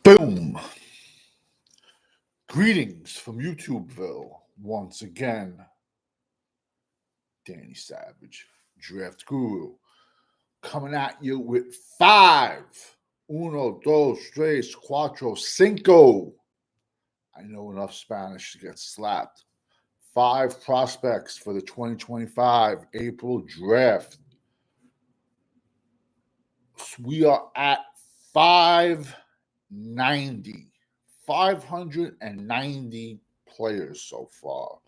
Boom! Greetings from YouTubeville. Once again, Danny Savage, Draft Guru, coming at you with five. Uno, dos, tres, cuatro, cinco. I know enough Spanish to get slapped. 5 prospects for the 2025 April draft. We are at 590. 590 players so far.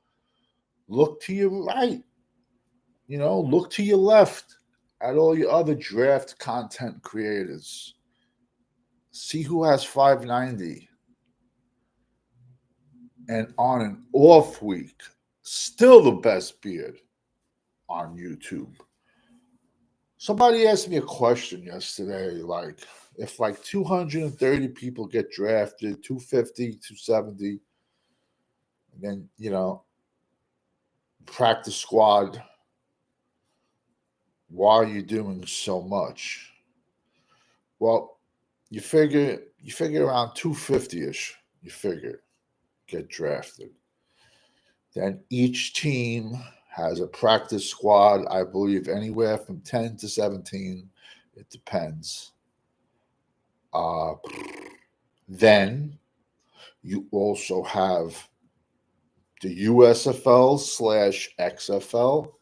Look to your right. Look to your left at all your other draft content creators. See who has 590. And on an off week, still the best beard on YouTube. Somebody asked me a question yesterday, if 230 people get drafted, 250, 270, and then, practice squad, why are you doing so much? Well, you figure around 250-ish, get drafted. Then each team has a practice squad, I believe anywhere from 10 to 17. It depends. Then you also have the USFL/XFL.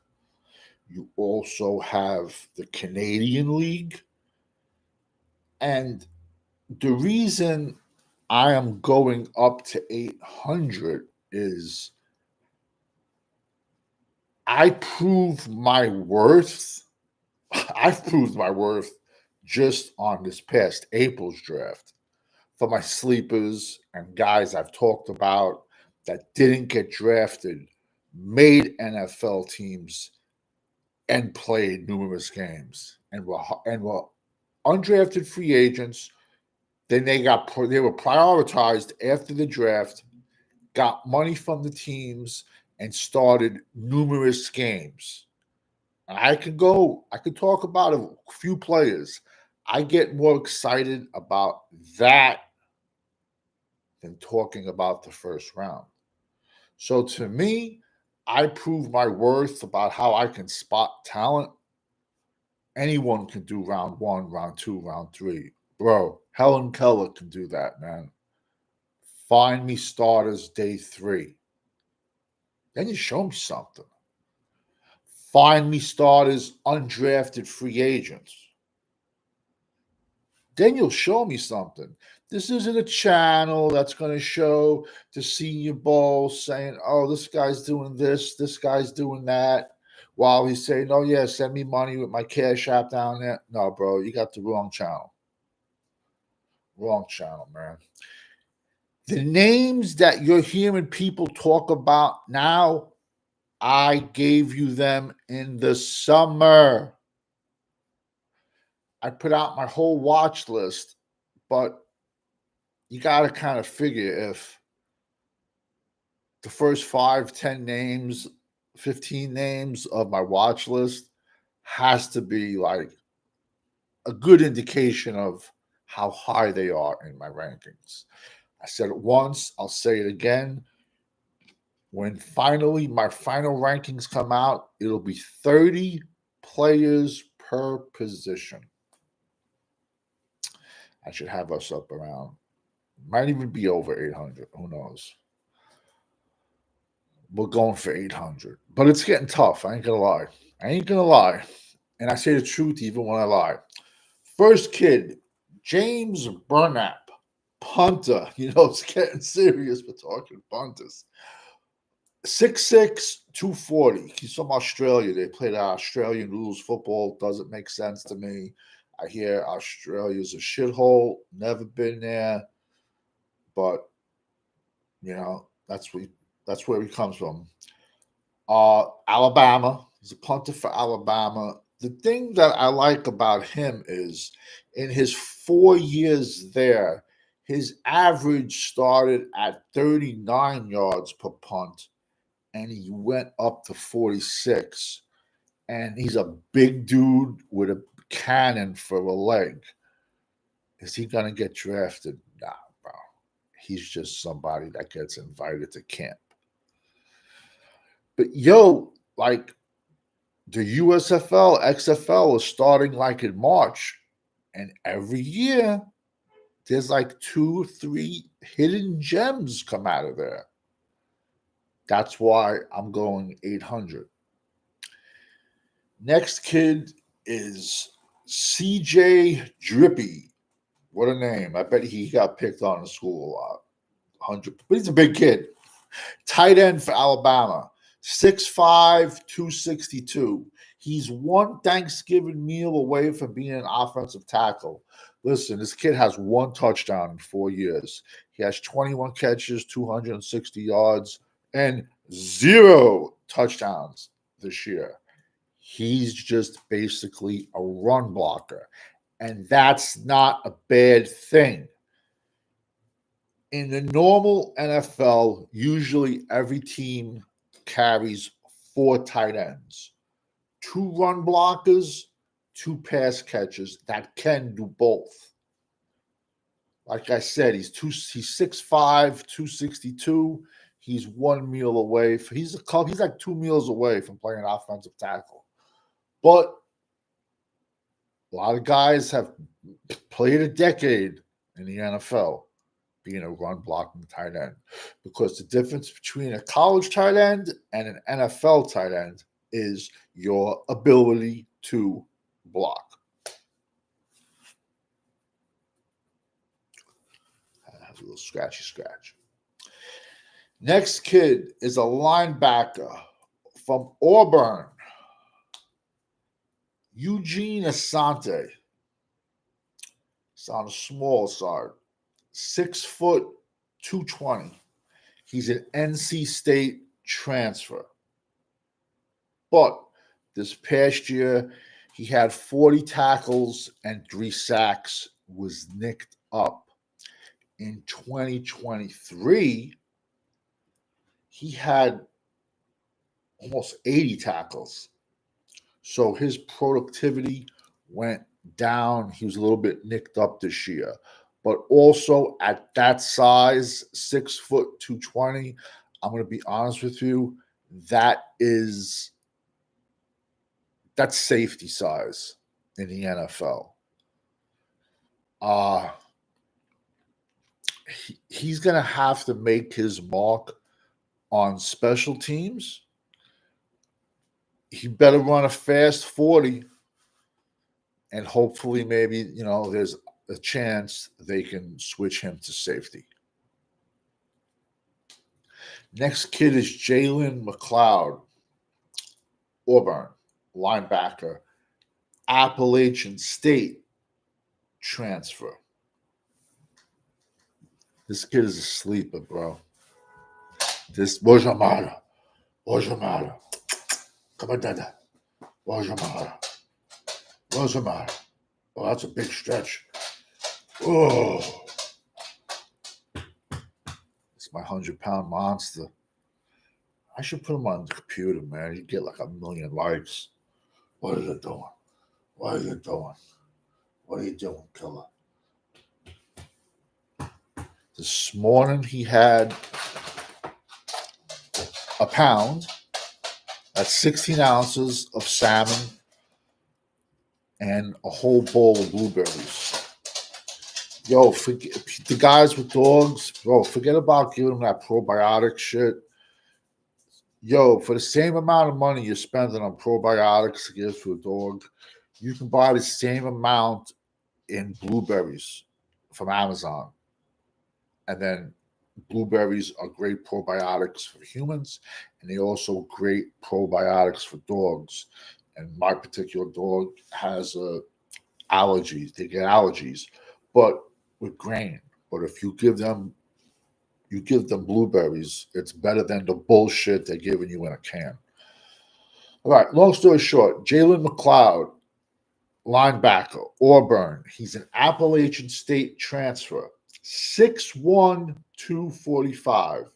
You also have the Canadian League. And the reason I am going up to 800 is I've proved my worth just on this past April's draft for my sleepers and guys I've talked about that didn't get drafted, made NFL teams, and played numerous games and were undrafted free agents. Then they were prioritized after the draft, got money from the teams, and started numerous games. I could talk about a few players. I get more excited about that than talking about the first round. So to me, I prove my worth about how I can spot talent. Anyone can do round 1, round 2, round 3. Bro, Helen Keller can do that, man. Find me starters day 3. Then you show me something. Find me starters, undrafted free agents. Then you'll show me something. This isn't a channel that's going to show the Senior Bowl saying, oh, this guy's doing this guy's doing that, while he's saying, oh, yeah, send me money with my Cash App down there. No, bro, you got the wrong channel. Wrong channel, man. The names that you're hearing people talk about now, I gave you them in the summer. I put out my whole watch list, but you got to kind of figure if the first 5, 10 names, 15 names of my watch list has to be like a good indication of how high they are in my rankings. I said it once, I'll say it again. When finally my final rankings come out, it'll be 30 players per position. I should have us up around, might even be over 800. Who knows? We're going for 800. But it's getting tough. I ain't going to lie. And I say the truth even when I lie. First kid, James Burnap, punter. It's getting serious. We're talking punters. 6'6", 240. He's from Australia. They play the Australian rules football. Doesn't make sense to me. I hear Australia's a shithole. Never been there. But, that's where he comes from. Alabama. He's a punter for Alabama. The thing that I like about him is in his 4 years there, his average started at 39 yards per punt, and he went up to 46. And he's a big dude with a cannon for a leg. Is he going to get drafted? Nah, He's just somebody that gets invited to camp. But yo, like the USFL, XFL is starting like in March, and every year there's like 2-3 hidden gems come out of there. That's why I'm going 800. Next kid is CJ Drippy. What a name. I bet he got picked on in school a lot. 100, but he's a big kid. Tight end for Alabama. 6'5", 262. He's one Thanksgiving meal away from being an offensive tackle. Listen, this kid has one touchdown in 4 years. He has 21 catches, 260 yards, and 0 touchdowns this year. He's just basically a run blocker. And that's not a bad thing. In the normal NFL, usually every team carries 4 tight ends, 2 run blockers, 2 pass catchers that can do both. Like I said, he's 6'5", 262. He's 1 meal away. He's like 2 meals away from playing offensive tackle. But a lot of guys have played a decade in the NFL being a run blocking tight end, because the difference between a college tight end and an NFL tight end is your ability to block. I have a little scratchy scratch. Next kid is a linebacker from Auburn, Eugene Asante. He's on the small side. 6 foot, 220. He's an NC State transfer. But this past year, he had 40 tackles and 3 sacks, was nicked up. In 2023, he had almost 80 tackles. So his productivity went down. He was a little bit nicked up this year. But also at that size, 6 foot, 220, I'm going to be honest with you, that's safety size in the NFL. He's going to have to make his mark on special teams. He better run a fast 40, and hopefully maybe, there's a chance they can switch him to safety. Next kid is Jalen McLeod, Auburn, linebacker, Appalachian State transfer. This kid is a sleeper, bro. What's your matter? Come on, Dada. What's your matter? Oh, that's a big stretch. Oh. It's my 100-pound monster. I should put him on the computer, man. You get like 1 million likes. What are you doing? What are you doing, killer? This morning he had a pound. That's 16 ounces of salmon and a whole bowl of blueberries. Yo, the guys with dogs, bro, forget about giving them that probiotic shit. Yo, for the same amount of money you're spending on probiotics to give to a dog, you can buy the same amount in blueberries from Amazon. And then blueberries are great probiotics for humans, and they're also great probiotics for dogs. And my particular dog has allergies. They get allergies, but with grain. But if you give them blueberries, it's better than the bullshit they're giving you in a can. All right, long story short, Jalen McLeod, linebacker, Auburn. He's an Appalachian State transfer. 6'1", 245.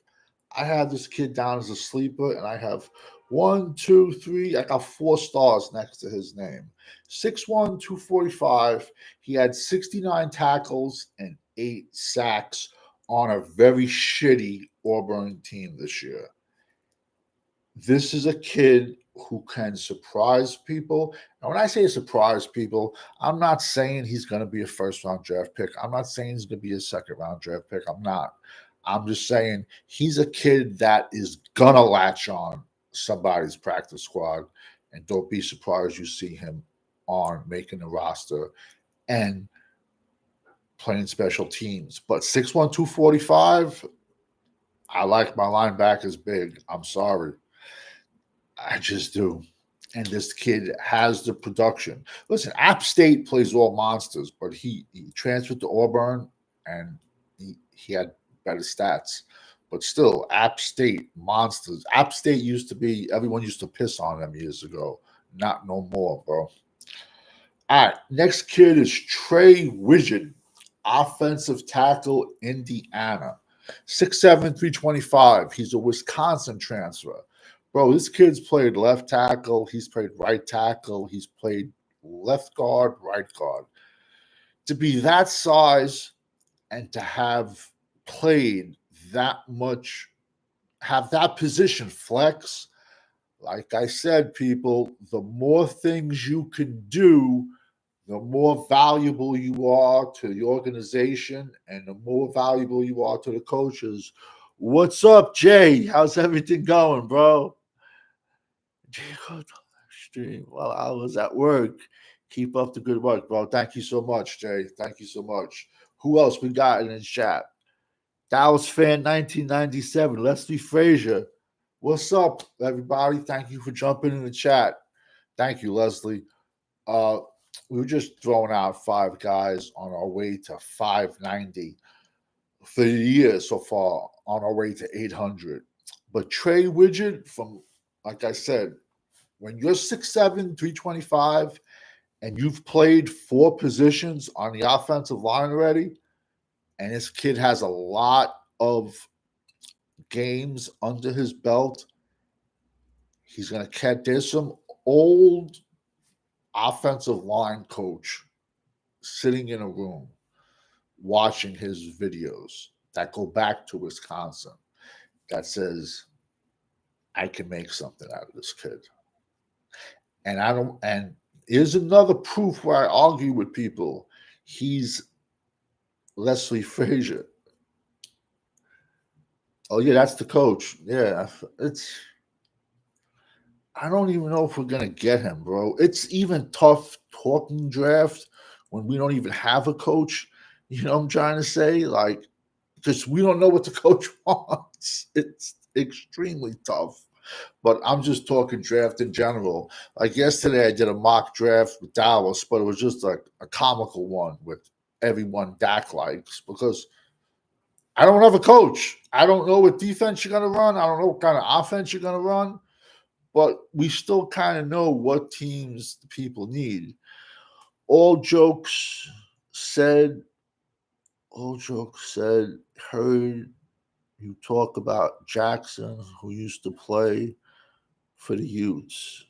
I have this kid down as a sleeper, and I have 1, 2, 3. I got 4 stars next to his name. 6'1", 245. He had 69 tackles and 8 sacks on a very shitty Auburn team this year. This is a kid who can surprise people. And when I say surprise people, I'm not saying he's going to be a first round draft pick. I'm not saying he's going to be a second round draft pick. I'm not. I'm just saying he's a kid that is going to latch on somebody's practice squad. And don't be surprised you see him on making the roster and playing special teams. But 6'1", 245, I like my linebackers big. I'm sorry. I just do. And this kid has the production. Listen, App State plays all monsters, but he transferred to Auburn and he had better stats. But still, App State monsters. App State used to be, everyone used to piss on them years ago. Not no more, bro. All right, next kid is Trey Widget, offensive tackle, Indiana. 6'7", 325. He's a Wisconsin transfer. Bro, this kid's played left tackle. He's played right tackle. He's played left guard, right guard. To be that size and to have played that much, have that position flex, like I said, people, the more things you can do, the more valuable you are to the organization and the more valuable you are to the coaches. What's up, Jay? How's everything going, bro? Jay, stream while I was at work. Keep up the good work, bro. Thank you so much, Jay. Thank you so much. Who else we got in the chat? Dallas fan 1997, Leslie Frazier. What's up, everybody? Thank you for jumping in the chat. Thank you, Leslie. We were just throwing out 5 guys on our way to 590 for the year so far, on our way to 800. But Trey Widget, from, like I said, when you're 6'7", 325, and you've played 4 positions on the offensive line already, and this kid has a lot of games under his belt, he's going to catch. There's some old offensive line coach sitting in a room watching his videos that go back to Wisconsin that says, I can make something out of this kid. And here's another proof where I argue with people. He's Leslie Frazier. Oh yeah, that's the coach. Yeah, I don't even know if we're gonna get him, bro. It's even tough talking draft when we don't even have a coach. You know what I'm trying to say? Like, because we don't know what the coach wants. It's extremely tough. But I'm just talking draft in general. Like yesterday, I did a mock draft with Dallas, but it was just like a comical one with everyone Dak likes because I don't have a coach. I don't know what defense you're going to run. I don't know what kind of offense you're going to run. But we still kind of know what teams the people need. All jokes said, heard you talk about Jackson, who used to play for the Utes.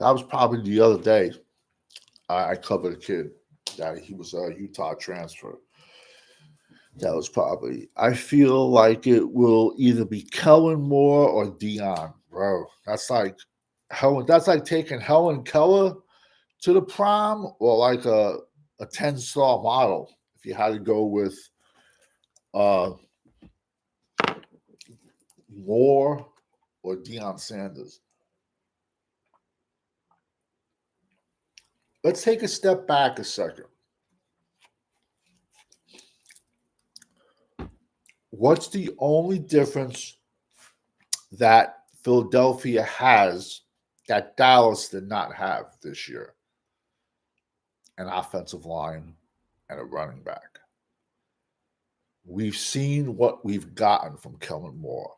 That was probably the other day. I covered a kid that he was a Utah transfer. That was probably. I feel like it will either be Kellen Moore or Dion, bro. That's like Helen. That's like taking Helen Keller to the prom, or like a 10-star model. If you had to go with Moore or Deion Sanders. Let's take a step back a second. What's the only difference that Philadelphia has that Dallas did not have this year? An offensive line and a running back. We've seen what we've gotten from Kellen Moore.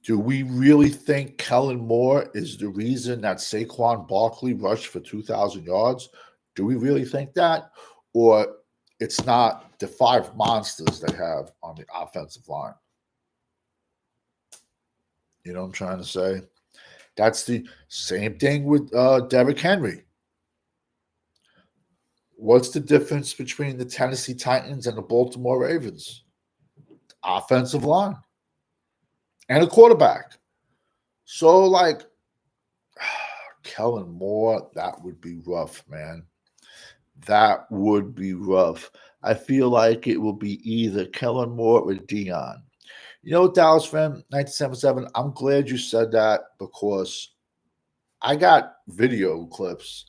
Do we really think Kellen Moore is the reason that Saquon Barkley rushed for 2,000 yards? Do we really think that? Or it's not the 5 monsters they have on the offensive line? You know what I'm trying to say? That's the same thing with Derrick Henry. What's the difference between the Tennessee Titans and the Baltimore Ravens? Offensive line and a quarterback. So, like, Kellen Moore, that would be rough, man. That would be rough. I feel like it will be either Kellen Moore or Dion. You know, Dallas fan, 1977, I'm glad you said that because I got video clips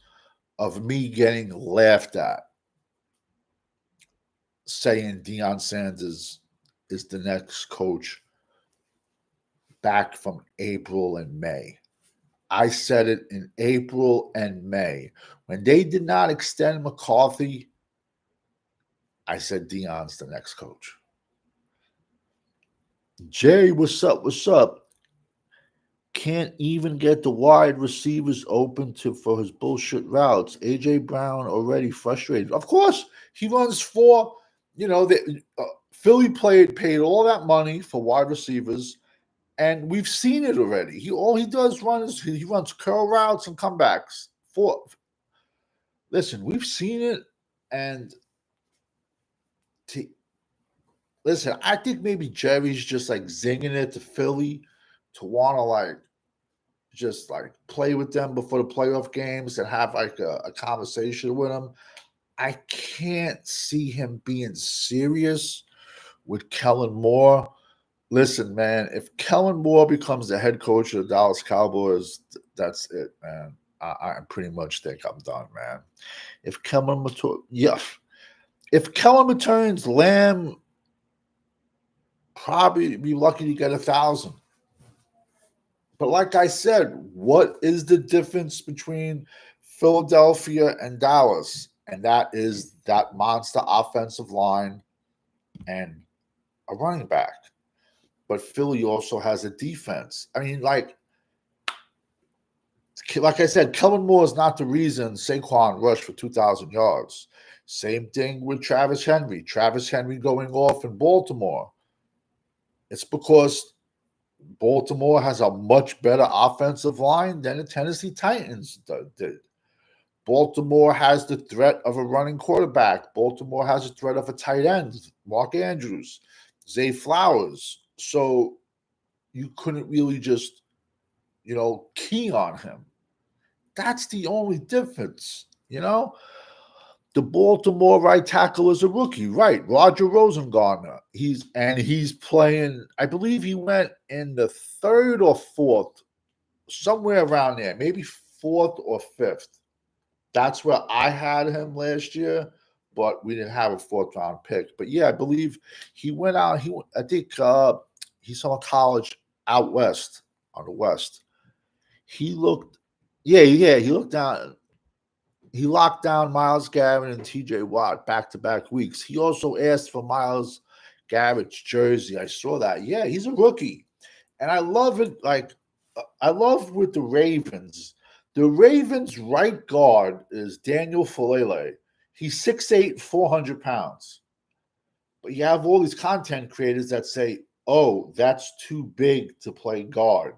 of me getting laughed at saying Deion Sanders is the next coach back from April and May. I said it in April and May. When they did not extend McCarthy, I said Deion's the next coach. Jay, what's up? What's up? Can't even get the wide receivers open for his bullshit routes. AJ Brown already frustrated. Of course, he runs four. You know, Philly paid all that money for wide receivers, and we've seen it already. All he does he runs curl routes and comebacks. Listen, we've seen it, and to, listen, I think maybe Jerry's just like zinging it to Philly to want to like just like play with them before the playoff games and have like a conversation with them. I can't see him being serious with Kellen Moore. Listen, man, if Kellen Moore becomes the head coach of the Dallas Cowboys, that's it, man. I pretty much think I'm done, man. If Kellen returns, Lamb probably be lucky to get 1,000. But like I said, what is the difference between Philadelphia and Dallas? And that is that monster offensive line and a running back. But Philly also has a defense. I mean, like I said, Kellen Moore is not the reason Saquon rushed for 2,000 yards. Same thing with Travis Henry. Travis Henry going off in Baltimore. It's because Baltimore has a much better offensive line than the Tennessee Titans did. Baltimore has the threat of a running quarterback. Baltimore has a threat of a tight end, Mark Andrews, Zay Flowers. So you couldn't really just, key on him. That's the only difference, The Baltimore right tackle is a rookie, right? Roger Rosengartner. He's playing, I believe he went in the third or fourth, somewhere around there, maybe fourth or fifth. That's where I had him last year, but we didn't have a fourth round pick. But yeah, I believe he went out. I think he's from college out west, on the west. He looked, yeah, he looked down. He locked down Myles Garrett and T.J. Watt back-to-back weeks. He also asked for Myles Garrett's jersey. I saw that. Yeah, he's a rookie, and I love it. Like I love with the Ravens. The Ravens' right guard is Daniel Falele. He's 6'8", 400 pounds. But you have all these content creators that say, "Oh, that's too big to play guard."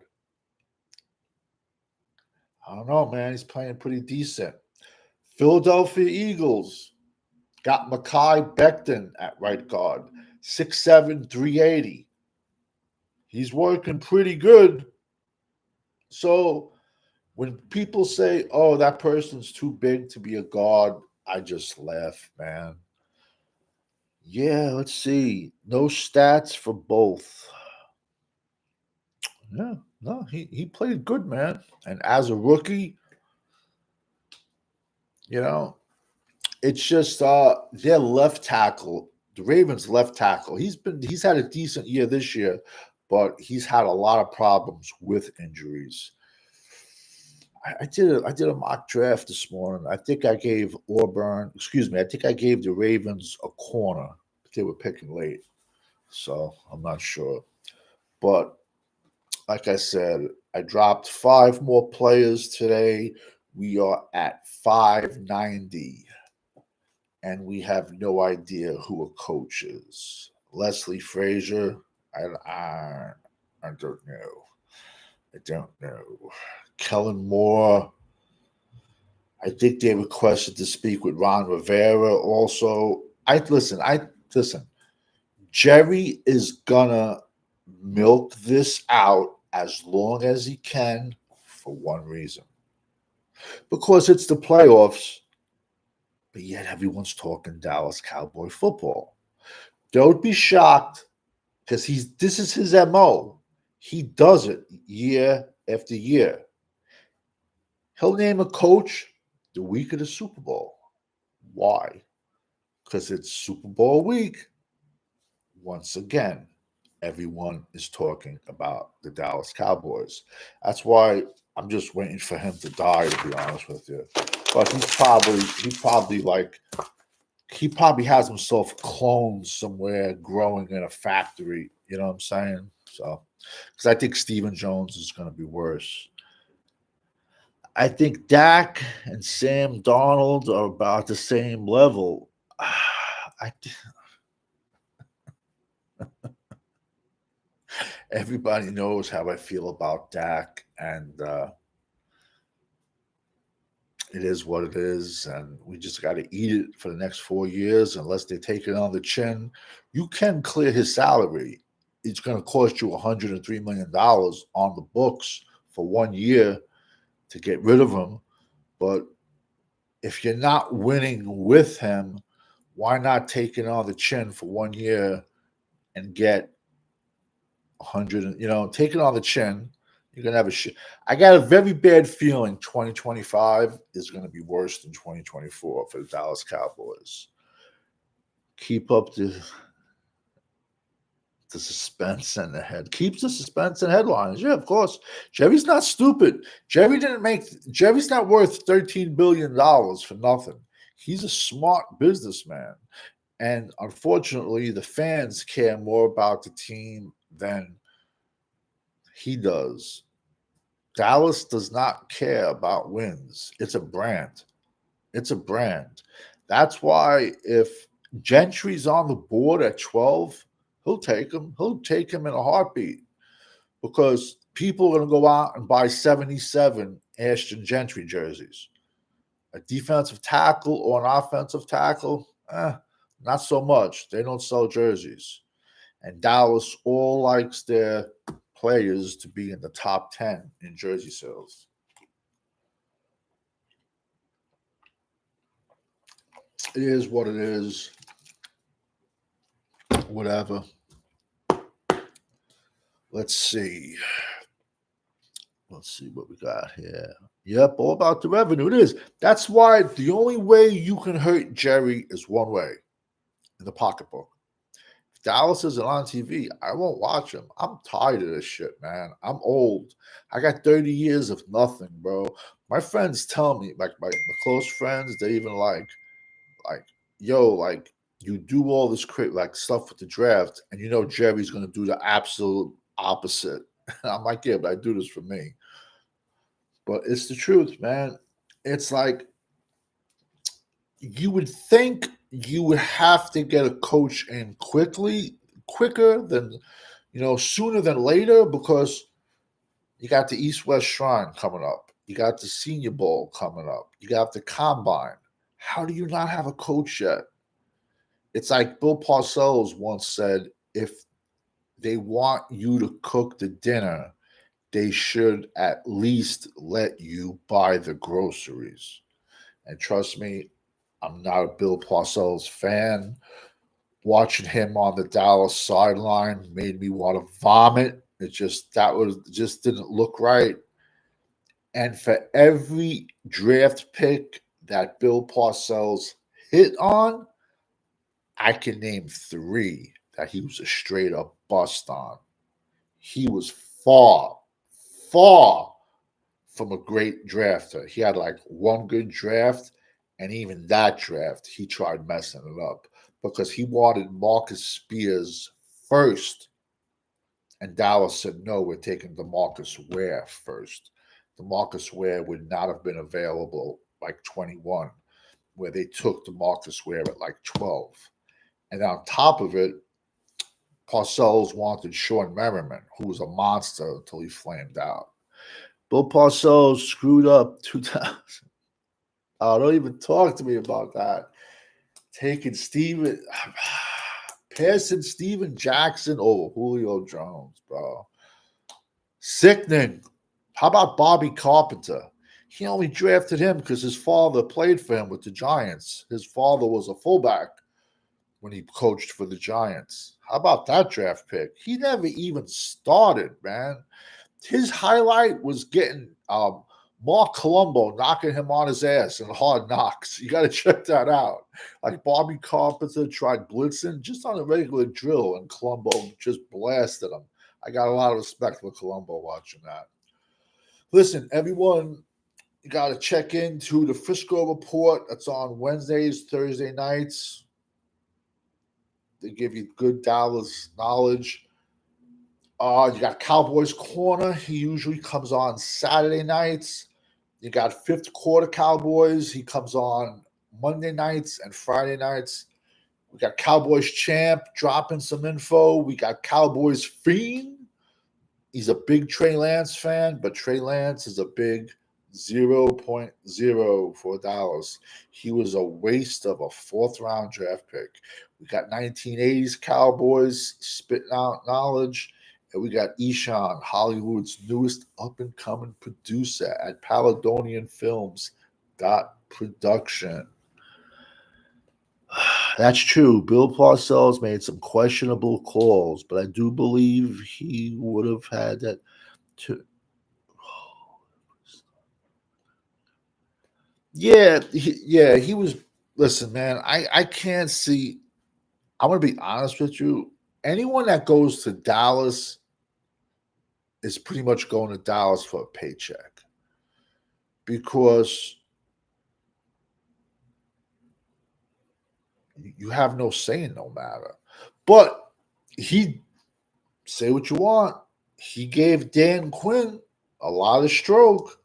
I don't know, man. He's playing pretty decent. Philadelphia Eagles got Mekhi Becton at right guard, 6'7", 380. He's working pretty good. So when people say, "Oh, that person's too big to be a guard," I just laugh, man. Yeah, let's see. No stats for both. Yeah, no, he played good, man. And as a rookie, you know, it's just their left tackle, the Ravens left tackle. He's had a decent year this year, but he's had a lot of problems with injuries. I did a mock draft this morning. I think I gave I think I gave the Ravens a corner. They were picking late, so I'm not sure. But like I said, I dropped 5 more players today. We are at 590, and we have no idea who a coach is. Leslie Frazier, I don't know. I don't know. Kellen Moore. I think they requested to speak with Ron Rivera also. I listen. Jerry is gonna milk this out as long as he can for one reason. Because it's the playoffs, but yet everyone's talking Dallas Cowboy football. Don't be shocked because he's this is his MO. He does it year after year. He'll name a coach the week of the Super Bowl. Why? Because it's Super Bowl week. Once again, everyone is talking about the Dallas Cowboys. That's why I'm just waiting for him to die, to be honest with you. But he probably has himself cloned somewhere growing in a factory. You know what I'm saying? So, because I think Stephen Jones is going to be worse. I think Dak and Sam Donald are about the same level. I, everybody knows how I feel about Dak, and it is what it is, and we just got to eat it for the next 4 years unless they take it on the chin. You can clear his salary. It's going to cost you $103 million on the books for 1 year to get rid of him. But if you're not winning with him, why not take it on the chin for 1 year and get 100? Take it on the chin. You're gonna have a shit. I got a very bad feeling 2025 is going to be worse than 2024 for the Dallas Cowboys. Keep up the suspense and the head. Keeps the suspense and headlines. Yeah, of course. Jerry's not stupid. Jerry's not worth $13 billion for nothing. He's a smart businessman. And unfortunately, the fans care more about the team than he does. Dallas does not care about wins. It's a brand. It's a brand. That's why if Gentry's on the board at 12, he'll take him. He'll take him in a heartbeat because people are going to go out and buy 77 Ashton Gentry jerseys. A defensive tackle or an offensive tackle, not so much. They don't sell jerseys. And Dallas all likes their players to be in the top 10 in jersey sales. It is what it is. Whatever. Let's see. Let's see what we got here. Yep, all about the revenue. It is. That's why the only way you can hurt Jerry is one way, in the pocketbook. If Dallas isn't on TV, I won't watch him. I'm tired of this shit, man. I'm old. I got 30 years of nothing, bro. My friends tell me, like my close friends, they even like, yo, like you do all this like stuff with the draft, and Jerry's gonna do the absolute opposite. I'm like, yeah, but I do this for me. But it's the truth, man. It's like you would think you would have to get a coach in quicker than sooner than later, because you got the East West Shrine coming up. You got the Senior Bowl coming up. You got the Combine. How do you not have a coach yet? It's like Bill Parcells once said, if they want you to cook the dinner, they should at least let you buy the groceries. And trust me, I'm not a Bill Parcells fan. Watching him on the Dallas sideline made me want to vomit. Just didn't look right. And for every draft pick that Bill Parcells hit on, I can name three that he was a straight up bust on. He was far from a great drafter. He had like one good draft, and even that draft, he tried messing it up because he wanted Marcus Spears first. And Dallas said, no, we're taking DeMarcus Ware first. DeMarcus Ware would not have been available like 21, where they took DeMarcus Ware at like 12. And on top of it, Parcells wanted Sean Merriman, who was a monster until he flamed out. Bill Parcells screwed up 2000. Oh, don't even talk to me about that. Taking passing Steven Jackson over Julio Jones, bro. Sickening. How about Bobby Carpenter? He only drafted him because his father played for him with the Giants. His father was a fullback when he coached for the Giants. How about that draft pick? He never even started, man. His highlight was getting Mark Colombo knocking him on his ass in Hard Knocks. You got to check that out. Like Bobby Carpenter tried blitzing just on a regular drill, and Colombo just blasted him. I got a lot of respect for Colombo watching that. Listen, everyone, you got to check into the Frisco Report. That's on Wednesdays, Thursday nights. They give you good Dallas knowledge. You got Cowboys Corner. He usually comes on Saturday nights. You got Fifth Quarter Cowboys. He comes on Monday nights and Friday nights. We got Cowboys Champ dropping some info. We got Cowboys Fiend. He's a big Trey Lance fan, but Trey Lance is a big 0.0 for Dallas. He was a waste of a fourth-round draft pick. We got 1980s Cowboys spitting out knowledge. And we got Eshawn, Hollywood's newest up-and-coming producer at Paladonian Films Production. That's true. Bill Parcells made some questionable calls, but I do believe he would have had that too. Yeah, he was. Listen, man, I can't see. I'm going to be honest with you. Anyone that goes to Dallas is pretty much going to Dallas for a paycheck because you have no say in no matter. But he, say what you want, he gave Dan Quinn a lot of stroke.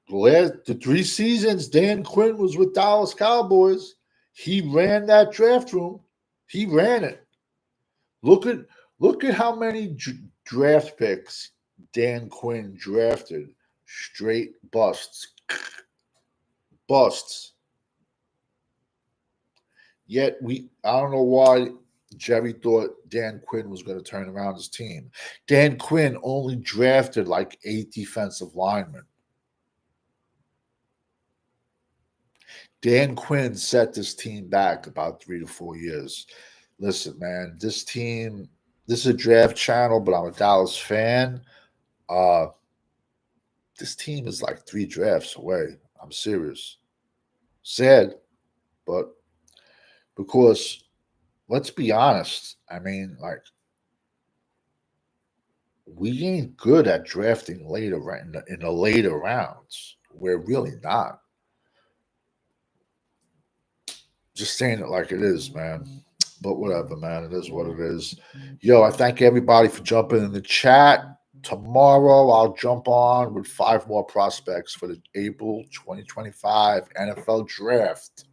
The 3 seasons Dan Quinn was with Dallas Cowboys, he ran that draft room. He ran it. Look at how many draft picks Dan Quinn drafted. Straight busts. Busts. Yet I don't know why Jerry thought Dan Quinn was going to turn around his team. Dan Quinn only drafted like 8 defensive linemen. Dan Quinn set this team back about 3 to 4 years. Listen, man, this is a draft channel, but I'm a Dallas fan. This team is like 3 drafts away. I'm serious. Sad, but because let's be honest, I mean, like, we ain't good at drafting later in the later rounds. We're really not. Just saying it like it is, man. But whatever, man. It is what it is. Yo, I thank everybody for jumping in the chat. Tomorrow, I'll jump on with 5 more prospects for the April 2025 NFL Draft.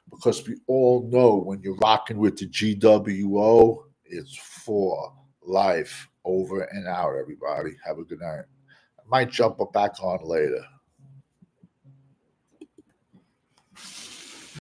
Because we all know when you're rocking with the GWO, it's for life. Over and out, everybody. Have a good night. I might jump back on later.